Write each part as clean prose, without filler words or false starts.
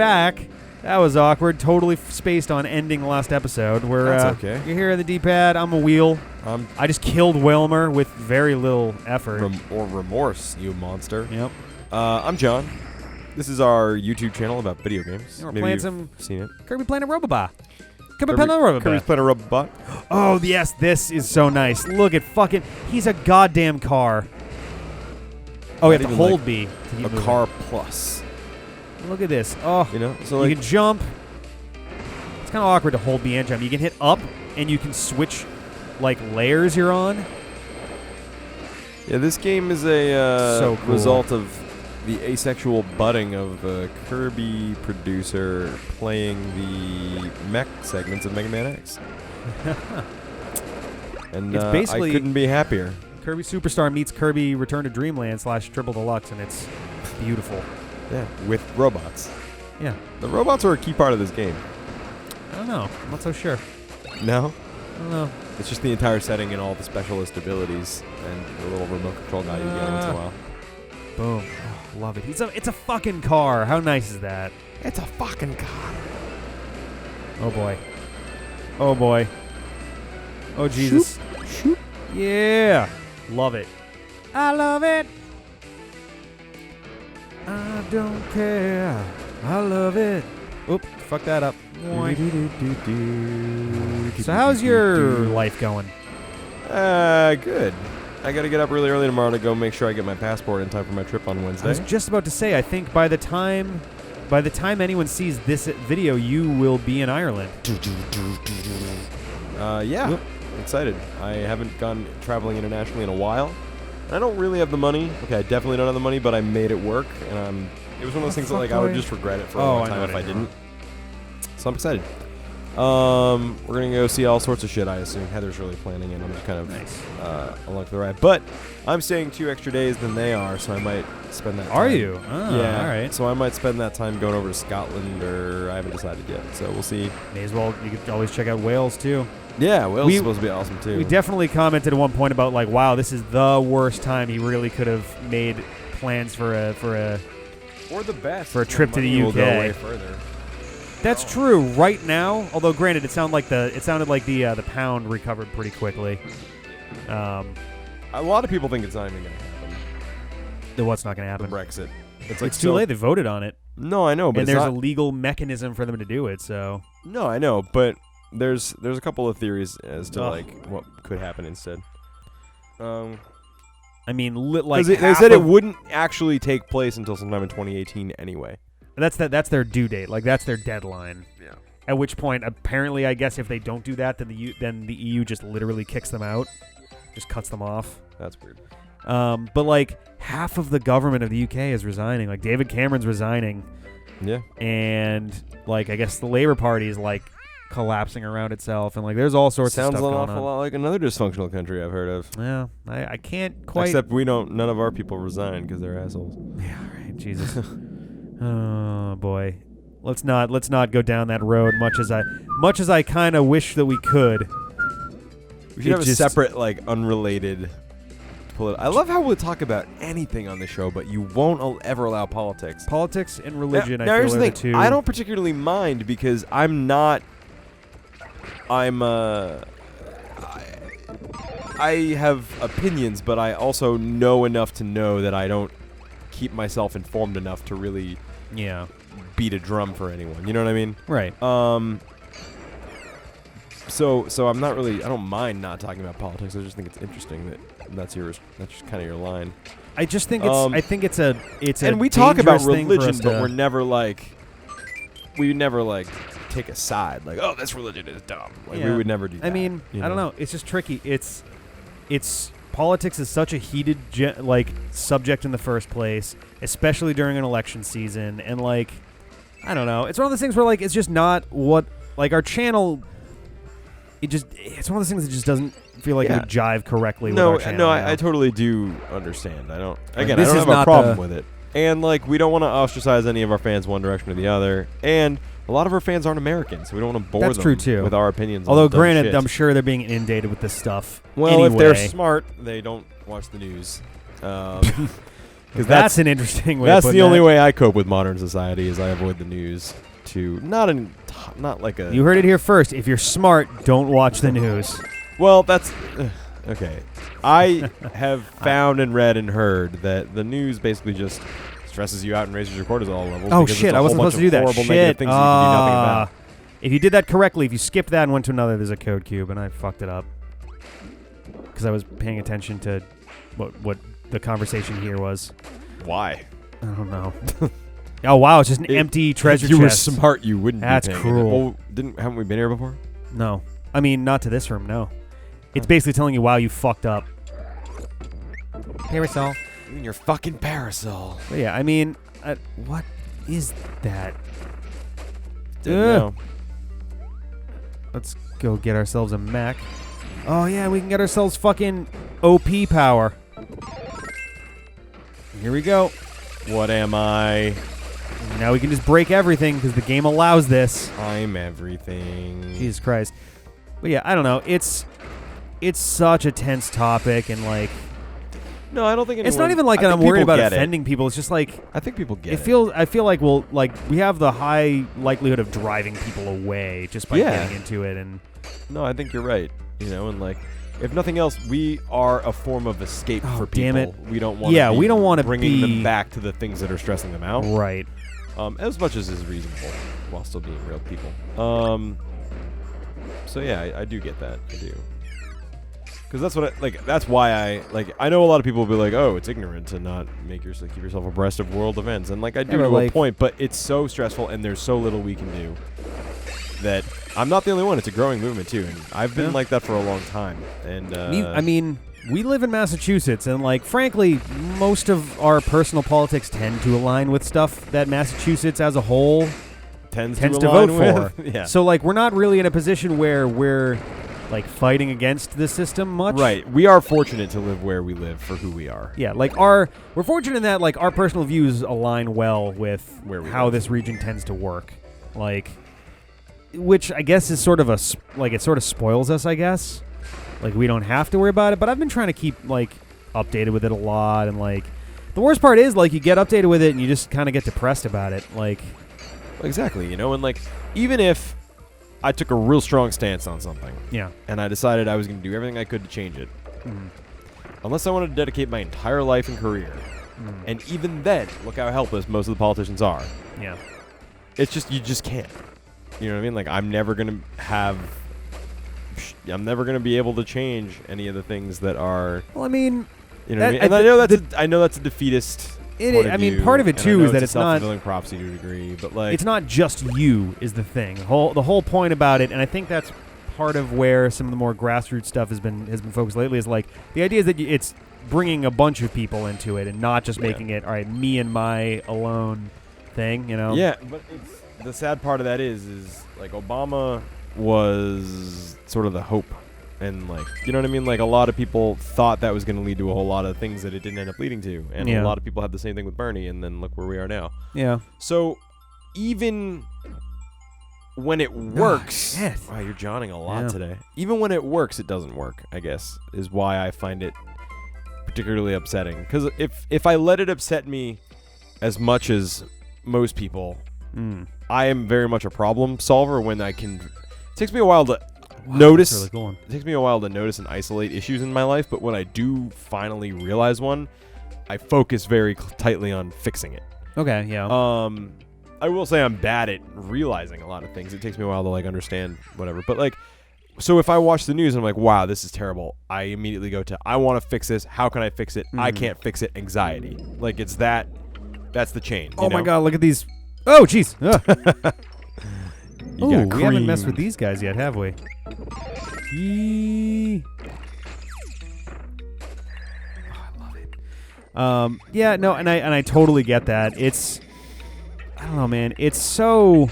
back. That was awkward. Totally spaced on ending last episode. That's okay. You're here at the D-pad. I'm a wheel. I just killed Wilmer with very little effort. Or remorse, you monster. Yep. I'm John. This is our YouTube channel about video games. Yeah, we're Maybe playing you've some seen it. Kirby playing a Robobot. Kirby's playing a Robobot. Oh, yes. This is so nice. Look at fucking... He's a goddamn car. Oh, you have to hold B. To keep a moving. car plus. Look at this. Oh, You know? So you like, can jump. It's kind of awkward to hold B and jump. You can hit up, and you can switch, like, layers you're on. yeah, this game is a So cool. result of the asexual budding of a Kirby producer playing the mech segments of Mega Man X. And It's basically- I couldn't be happier. Kirby Superstar meets Kirby Return to Dreamland / Triple Deluxe, and it's beautiful. Yeah, with robots. Yeah. The robots are a key part of this game. I don't know. I'm not so sure. No? I don't know. It's just the entire setting and all the specialist abilities and the little remote control guy you get once in a while. Boom. Oh, love it. It's a fucking car. How nice is that? It's a fucking car. Oh, boy. Oh, boy. Oh, Jesus. Shoot. Yeah. Love it. I love it. I don't care. I love it. Oop, fuck that up. So how's your life going? Good. I gotta get up really early tomorrow to go make sure I get my passport in time for my trip on Wednesday. I was just about to say, I think by the time anyone sees this video, you will be in Ireland. Yeah. Whoop. Excited. I haven't gone traveling internationally in a while. I don't really have the money. Okay, I definitely don't have the money, but I made it work, and it was one of those things that like I would just regret it for a long time if I didn't. So I'm excited. We're gonna go see all sorts of shit. I assume Heather's really planning it. I'm just kind of along for the ride. But I'm staying 2 extra days than they are, so I might spend that. Are time. you? Oh, yeah. All right. So I might spend that time going over to Scotland, or I haven't decided yet. So we'll see. May as well. You could always check out Wales too. Yeah, Wales is supposed to be awesome too. We definitely commented at one point about like, wow, this is the worst time. He really could have made plans for a or the best for a trip to the UK. Will go way further. That's true. Right now, although granted, it sounded like the pound recovered pretty quickly. A lot of people think it's not even going to happen. What's not going to happen? The Brexit. It's too late. They voted on it. No, I know, but and there's a legal mechanism for them to do it. So no, I know, but there's a couple of theories as to like what could happen instead. I mean, like they said it wouldn't actually take place until sometime in 2018 anyway. That's their due date. Like that's their deadline. Yeah. At which point, apparently, I guess if they don't do that, then the EU just literally kicks them out, just cuts them off. That's weird. But like half of the government of the UK is resigning. Like David Cameron's resigning. Yeah. And like I guess the Labour Party is like collapsing around itself, and like there's all sorts of stuff going on. Sounds an awful lot like another dysfunctional country I've heard of. Yeah, I can't quite. Except none of our people resign because they're assholes. Yeah, right. Jesus. Oh boy, let's not go down that road. Much as I kind of wish that we could. We should have a separate, like, unrelated. I love how we'll talk about anything on the show, but you won't ever allow politics. Politics and religion. Now I here's feel the are the thing. two. I don't particularly mind because I have opinions, but I also know enough to know that I don't keep myself informed enough to really beat a drum for anyone. You know what I mean? Right. So I'm not really. I don't mind not talking about politics. I just think it's interesting that that's just kind of your line. I just think it's and we talk about thing religion, but we're never like take a side. Like, oh, this religion is dumb. Like we would never do that. I mean, I don't know. It's just tricky. It's politics is such a heated subject in the first place, especially during an election season, and like I don't know. It's one of those things where like it's just not what like our channel. It's one of those things that just doesn't feel like it would jive correctly with our channel. No, I totally do understand. I don't have not a problem with it. And like we don't want to ostracize any of our fans one direction or the other. And a lot of our fans aren't American, so we don't want to bore That's them true too. with our opinions. Although on dumb granted, shit. I'm sure they're being inundated with this stuff. Well, anyway. if they're smart, they don't watch the news. Because that's an interesting way. That's the only way I cope with modern society is I avoid the news. Not like a. You heard it here first. If you're smart, don't watch the news. Well, that's okay. I have found and read and heard that the news basically just stresses you out and raises your cortisol levels. Oh shit! I wasn't supposed to do that. Horrible Shit. Negative things you can do nothing about. If you did that correctly, if you skipped that and went to another, there's a code cube, and I fucked it up because I was paying attention to what the conversation here was. Why? I don't know. Oh wow, it's just an empty treasure chest. If you were smart, you wouldn't. That's be paying cruel. Well, haven't we been here before? No, I mean not to this room. No, it's basically telling you, wow, you fucked up. Parasol. You and your fucking parasol. But yeah, I mean, what is that? No. Let's go get ourselves a mech. Oh yeah, we can get ourselves fucking OP power. Here we go. What am I? Now we can just break everything because the game allows this. I'm everything. Jesus Christ. But yeah, I don't know. It's such a tense topic, and like. No, I don't think it's not even like I'm worried about offending people. It's just like I think people get it. I feel like we have the high likelihood of driving people away just by getting into it. And no, I think you're right. And like, if nothing else, we are a form of escape for people. Damn it. We don't want. Yeah, we don't want to bringing them back to the things that are stressing them out. Right. As much as is reasonable, while still being real people. So yeah, I do get that. I do. Because that's why I know a lot of people will be like, oh, it's ignorant to not keep yourself abreast of world events, and like I do to a point, but it's so stressful and there's so little we can do that I'm not the only one. It's a growing movement too, and I've been like that for a long time. And I mean, we live in Massachusetts, and like frankly, most of our personal politics tend to align with stuff that Massachusetts as a whole tends to vote for. Yeah. So like we're not really in a position where we're like fighting against the system much. Right. We are fortunate to live where we live for who we are. Yeah, like we're fortunate in that like our personal views align well with how this region tends to work. Like, which I guess is sort of it sort of spoils us, I guess. Like we don't have to worry about it, but I've been trying to keep like updated with it a lot, and like the worst part is like you get updated with it and you just kind of get depressed about it. Like exactly, and like even if I took a real strong stance on something. Yeah. And I decided I was going to do everything I could to change it. Mm. Unless I wanted to dedicate my entire life and career. Mm. And even then, look how helpless most of the politicians are. Yeah. It's just, you just can't. You know what I mean? Like, I'm never going to be able to change any of the things that are. Well, I mean. You know what I mean? And I know that's a defeatist. I mean, part of it too is that it's not self-fulfilling prophecy to a degree, but like it's not just you is the thing. The whole point about it, and I think that's part of where some of the more grassroots stuff has been focused lately. Is like the idea is that it's bringing a bunch of people into it and not just making it all right, me and my alone thing. Yeah, but the sad part of that is like Obama was sort of the hope. And, like, you know what I mean? Like, a lot of people thought that was going to lead to a whole lot of things that it didn't end up leading to. And a lot of people had the same thing with Bernie, and then look where we are now. Yeah. So, even when it works... Wow, you're jawning a lot today. Even when it works, it doesn't work, I guess, is why I find it particularly upsetting. Because if I let it upset me as much as most people, I am very much a problem solver when I can... It takes me a while to... notice. Really cool. It takes me a while to notice and isolate issues in my life, but when I do finally realize one, I focus very tightly on fixing it. Okay, yeah. I will say I'm bad at realizing a lot of things. It takes me a while to like understand whatever. But like, so if I watch the news and I'm like, wow, this is terrible, I immediately go to, I want to fix this. How can I fix it? I can't fix it. Anxiety. Like it's that's the chain. Oh my God, look at these. Oh, jeez. We haven't messed with these guys yet, have we? I love it. Yeah, no, and I totally get that. It's, I don't know, man. It's so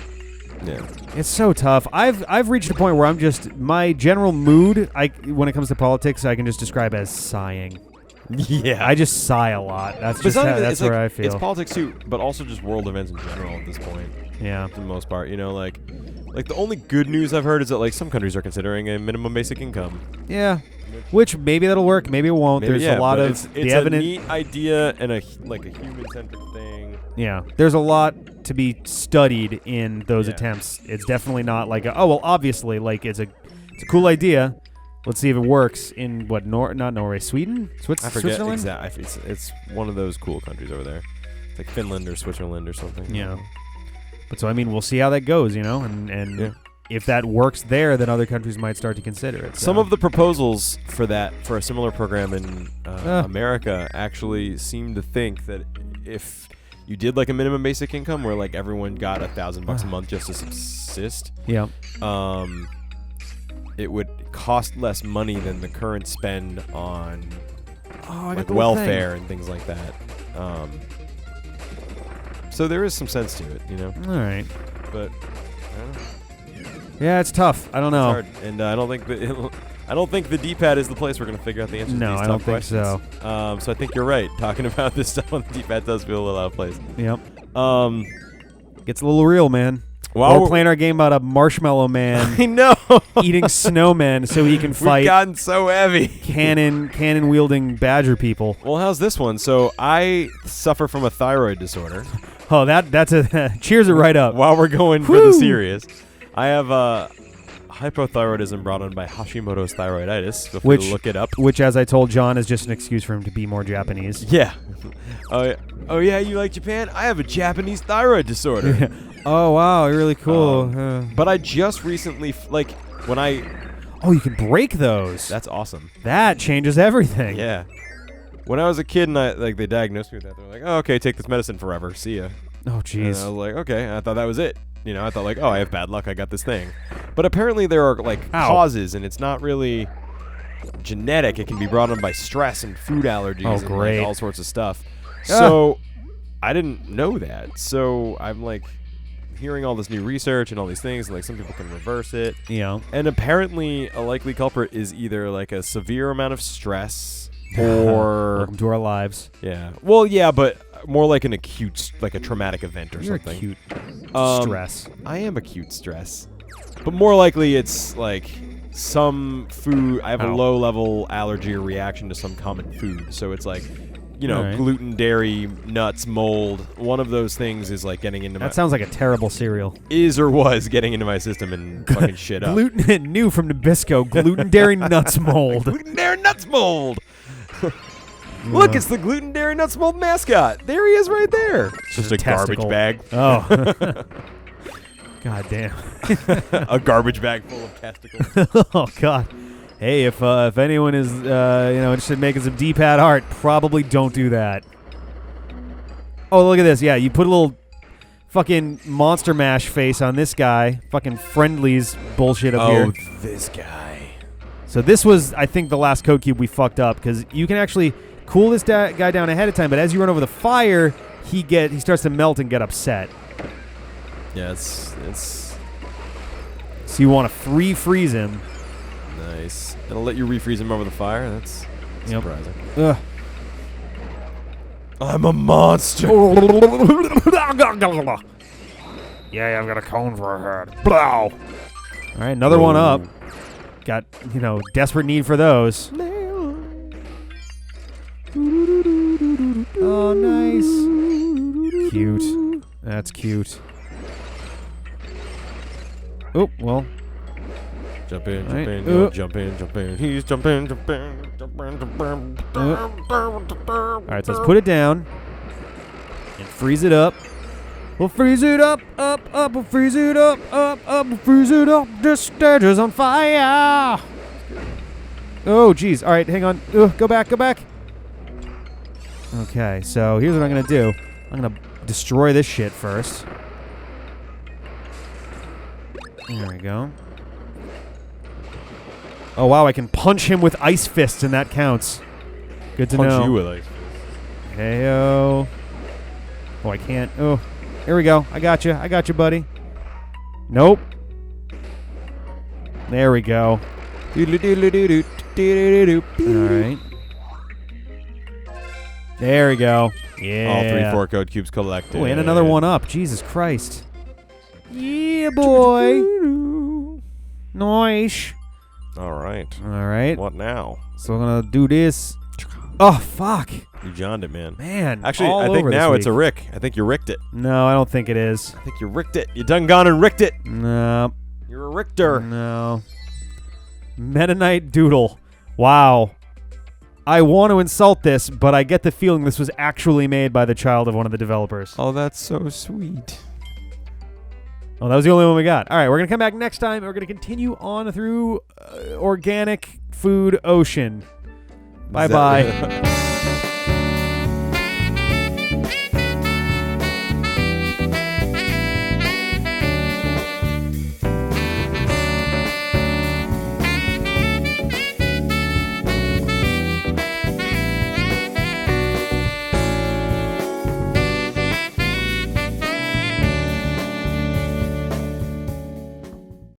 tough. I've reached a point where I'm just my general mood. When it comes to politics, I can just describe as sighing. Yeah, I just sigh a lot. That's just that's where I feel. It's politics too, but also just world events in general at this point. Yeah, for the most part, like Like, the only good news I've heard is that, like, some countries are considering a minimum basic income. Yeah. Which maybe that'll work, maybe it won't. Maybe, There's a lot of it's the a evidence. neat idea and a human-centric thing. Yeah, there's a lot to be studied in those Yeah. attempts. It's definitely not like oh well, obviously, like it's a cool idea. Let's see if it works in what not Norway, Sweden, I forget Switzerland. exactly. It's one of those cool countries over there. It's like Finland or Switzerland or something. Yeah. But so I mean, we'll see how that goes, you know, and Yeah. if that works there, then other countries might start to consider it. Some of the proposals for a similar program in America actually seem to think that if you did like a minimum basic income where like everyone got $1,000 a month just to subsist, yeah, it would cost less money than the current spend on I like welfare and things like that. So there is some sense to it, you know. All right, But I don't know. yeah, it's tough. I don't know. It's hard. And I don't think the D-pad is the place we're going to figure out the answers to No, these I tough don't think questions. so. So I think you're right. Talking about this stuff on the D-pad does feel a little out of place. Yep, Um, gets a little real, man. While We're playing our game about a marshmallow man I know. eating snowmen so he can We've fight gotten so heavy. cannon wielding badger people. Well, how's this one? So I suffer from a thyroid disorder. Oh, that's a cheers it right up. While we're going for the serious, I have hypothyroidism brought on by Hashimoto's thyroiditis. Feel free to look it up. Which, as I told John, is just an excuse for him to be more Japanese. Yeah. Oh yeah, you like Japan? I have a Japanese thyroid disorder. Oh wow, really cool. But I just recently, when I... Oh, you can break those. That's awesome. That changes everything. Yeah. When I was a kid and they diagnosed me with that, they were like, oh, okay, take this medicine forever. See ya. Oh, And jeez. I was like, okay. And I thought that was it. You know, I thought I have bad luck. I got this thing. But apparently there are causes, and it's not really genetic. It can be brought on by stress and food allergies and great. all sorts of stuff. So I didn't know that. So I'm hearing all this new research and all these things, and some people can reverse it. Yeah. And apparently a likely culprit is either a severe amount of stress or Welcome to our lives. yeah. Well, yeah, but more like an acute, a traumatic event or You're something. acute stress. I am acute stress. But more likely it's some food. I have a low-level allergy or reaction to some common food. So it's Alright. gluten, dairy, nuts, mold. One of those things is getting into That sounds like a terrible cereal. is or was getting into my system and fucking shit up. Gluten new from Nabisco. Gluten, dairy, nuts, mold. Gluten, dairy, nuts, mold. Look, it's the gluten, dairy, nuts, mold mascot. There he is right there. It's just a garbage testicle. bag. Oh. God damn. A garbage bag full of testicles. Oh God. Hey, if anyone is interested in making some D-pad art, probably don't do that. Oh, look at this. Yeah, you put a little fucking Monster Mash face on this guy. Fucking Friendly's bullshit up here. Oh, this guy. So this was, I think, the last code cube we fucked up, because you can actually cool this guy down ahead of time, but as you run over the fire, he starts to melt and get upset. Yeah, it's So you want to freeze him. nice. And I'll let you refreeze him over the fire. That's surprising. Ugh. I'm a monster. Yeah, I've got a cone for a head. All right, another one up. Got, desperate need for those. Oh, nice. Cute. That's cute. Oh, well. Jump in, jump Right. in, yo, jump in, jump in. He's jumping, jumping, jumping. All right, so let's put it down and freeze it up. We'll freeze it up, we'll freeze it up, we'll freeze it up. This stage is on fire. Oh, jeez. All right, hang on. Go back. Okay, so here's what I'm going to do. I'm going to destroy this shit first. There we go. Oh, wow, I can punch him with ice fists, and that counts. Good to know. Punch you with ice. Heyo. Oh, I can't. Oh, here we go. I got you, buddy. Nope. There we go. All right. There we go. Yeah. All 3 4 code cubes collected. Oh, and another one up. Jesus Christ. Yeah. Yeah, boy. Nice. All right. All right. What now? So I'm gonna do this. Oh fuck. You johned it, man. Man. Actually, all I think over this now it's a week. rick. I think you ricked it. No, I don't think it is. I think you ricked it. You done gone and ricked it. No. You're a richter. No. Meta Knight Doodle. Wow. I want to insult this, but I get the feeling this was actually made by the child of one of the developers. Oh, that's so sweet. Oh, that was the only one we got. All right, we're going to come back next time, and we're going to continue on through organic food ocean. Bye-bye.